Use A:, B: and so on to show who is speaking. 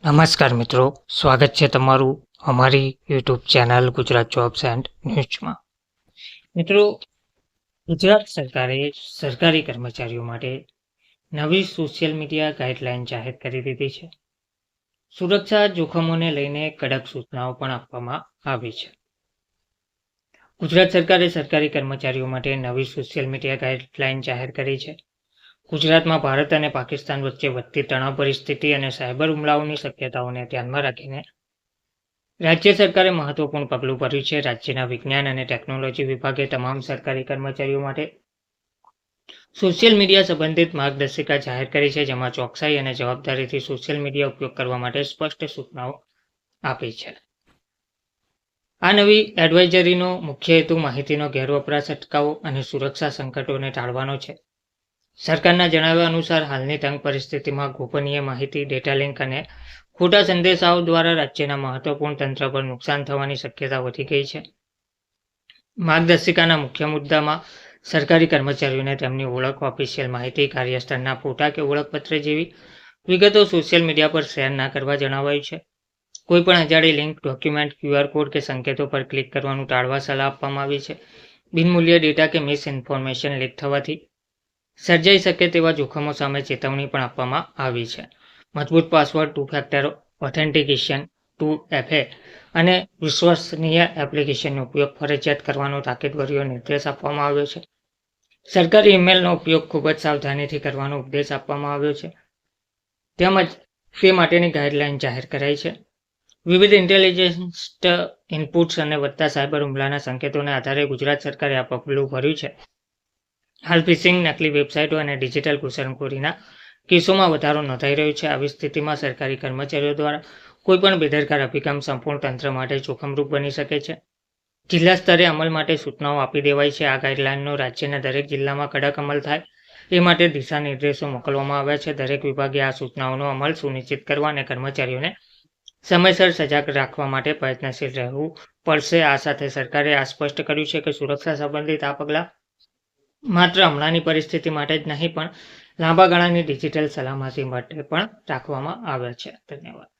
A: નમસ્કાર મિત્રો, સ્વાગત છે તમારું અમારી YouTube channel Gujarat jobs and ન્યૂઝમાં. મિત્રો, ગુજરાત સરકારે સરકારી કર્મચારીઓ માટે નવી સોશિયલ મીડિયા ગાઈડલાઈન જાહેર કરી દીધી છે. સુરક્ષા જોખમોને લઈને કડક સૂચનાઓ પણ આપવામાં આવી છે. ગુજરાત સરકારે સરકારી કર્મચારીઓ માટે નવી સોશિયલ મીડિયા ગાઈડલાઈન જાહેર કરી છે. ગુજરાતમાં ભારત અને પાકિસ્તાન વચ્ચે વધતી તણાવ પરિસ્થિતિ અને સાયબર હુમલાઓની શક્યતાઓને ધ્યાનમાં રાખીને રાજ્ય સરકારે મહત્વપૂર્ણ પગલું ભર્યું છે. રાજ્યના વિજ્ઞાન અને ટેકનોલોજી વિભાગે તમામ સરકારી કર્મચારીઓ માટે સોશિયલ મીડિયા સંબંધિત માર્ગદર્શિકા જાહેર કરી છે, જેમાં ચોકસાઈ અને જવાબદારીથી સોશિયલ મીડિયા ઉપયોગ કરવા માટે સ્પષ્ટ સૂચનાઓ આપી છે. આ નવી એડવાઇઝરીનો મુખ્ય હેતુ માહિતીનો ગેરવપરાશ અટકાવવો અને સુરક્ષા સંકટોને ટાળવાનો છે. સરકારના જણાવ્યા અનુસાર હાલની તંગ પરિસ્થિતિમાં ગોપનીય માહિતી, ડેટા લિંક અને ખોટા સંદેશાઓ દ્વારા રાજ્યના મહત્વપૂર્ણ તંત્ર પર નુકસાન થવાની શક્યતા વધી ગઈ છે. માર્ગદર્શિકાના મુખ્ય મુદ્દામાં સરકારી કર્મચારીઓને તેમની ઓળખ, ઓફિશિયલ માહિતી, કાર્યસ્થળના ફોટા કે ઓળખપત્ર જેવી વિગતો સોશિયલ મીડિયા પર શેર ના કરવા જણાવાયું છે. કોઈપણ અજાણી લિંક, ડોક્યુમેન્ટ, QR કોડ કે સંકેતો પર ક્લિક કરવાનું ટાળવા સલાહ આપવામાં આવી છે. બિનમૂલ્ય ડેટા કે મિસ ઇન્ફોર્મેશન લીક થવાથી સર્જાઈ શકે તેવા જોખમો સામે ચેતવણી પણ આપવામાં આવી છે. મજબૂત પાસવર્ડ, 2 ફેક્ટર ઓથેન્ટિકેશન 2FA અને વિશ્વસનીય એપ્લિકેશનનો ઉપયોગ ફરજિયાત કરવાનો તાકીદભર્યો નિર્દેશ આપવામાં આવ્યો છે. સરકારી ઈમેલનો ઉપયોગ ખૂબ જ સાવધાનીથી કરવાનો ઉપદેશ આપવામાં આવ્યો છે, તેમજ તે માટેની ગાઈડલાઈન જાહેર કરાઈ છે. વિવિધ ઇન્ટેલિજન્સ ઇનપુટ્સ અને વધતા સાયબર હુમલાના સંકેતોને આધારે ગુજરાત સરકારે આ પગલું ભર્યું છે. હાલ ફિશિંગ, નકલી વેબસાઇટો અને ડિજિટલ ઘૂસણખોરીના કેસોમાં વધારો નોંધાઈ રહ્યો છે. આવી સ્થિતિમાં સરકારી કર્મચારીઓ દ્વારા કોઈપણ બેદરકાર અભિગમ સંપૂર્ણ તંત્ર માટે જોખમરૂપ બની શકે છે. જિલ્લા સ્તરે અમલ માટે સૂચનાઓ આપી દેવાઈ છે. આ ગાઈડલાઈનનો રાજ્યના દરેક જિલ્લામાં કડક અમલ થાય એ માટે દિશા નિર્દેશો મોકલવામાં આવ્યા છે. દરેક વિભાગે આ સૂચનાઓનો અમલ સુનિશ્ચિત કરવા અને કર્મચારીઓને સમયસર સજાગ રાખવા માટે પ્રયત્નશીલ રહેવું પડશે. આ સાથે સરકારે આ સ્પષ્ટ કર્યું છે કે સુરક્ષા સંબંધિત આ પગલાં માત્ર હમણાંની પરિસ્થિતિ માટે જ નહીં, પણ લાંબા ગાળાની ડિજિટલ સલામતી માટે પણ રાખવામાં આવ્યા છે. ધન્યવાદ.